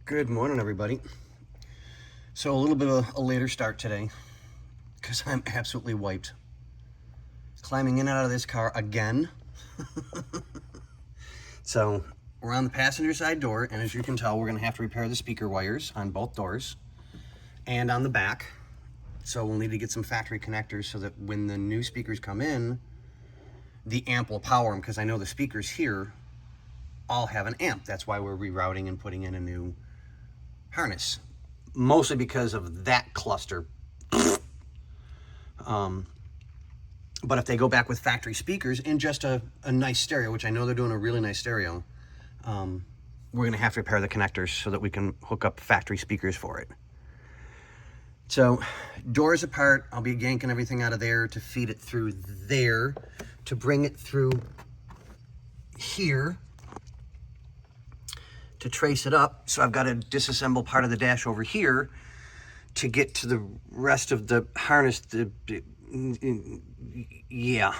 Good morning, everybody. So a little bit of a later start today because I'm absolutely wiped. Climbing in and out of this car again. So we're on the passenger side door, and as you can tell, we're going to have to repair the speaker wires on both doors and on the back. So we'll need to get some factory connectors so that when the new speakers come in, the amp will power them, because I know the speakers here all have an amp. That's why we're rerouting and putting in a new harness, mostly because of that cluster. But if they go back with factory speakers and just a nice stereo, which I know they're doing a really nice stereo, we're going to have to repair the connectors so that we can hook up factory speakers for it. So doors apart, I'll be yanking everything out of there to feed it through there, to bring it through here, to trace it up. So I've got to disassemble part of the dash over here to get to the rest of the harness. Yeah.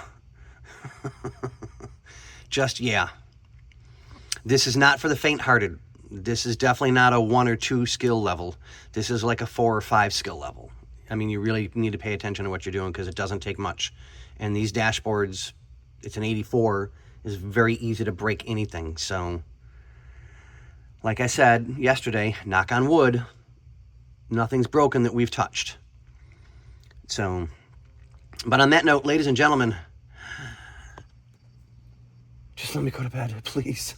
Just yeah. This is not for the faint-hearted. This is definitely not a 1 or 2 skill level. This is like a 4 or 5 skill level. I mean, you really need to pay attention to what you're doing because it doesn't take much. And these dashboards, it's an 84, is very easy to break anything. So, like I said yesterday, knock on wood, nothing's broken that we've touched. So, but on that note, ladies and gentlemen, just let me go to bed, please.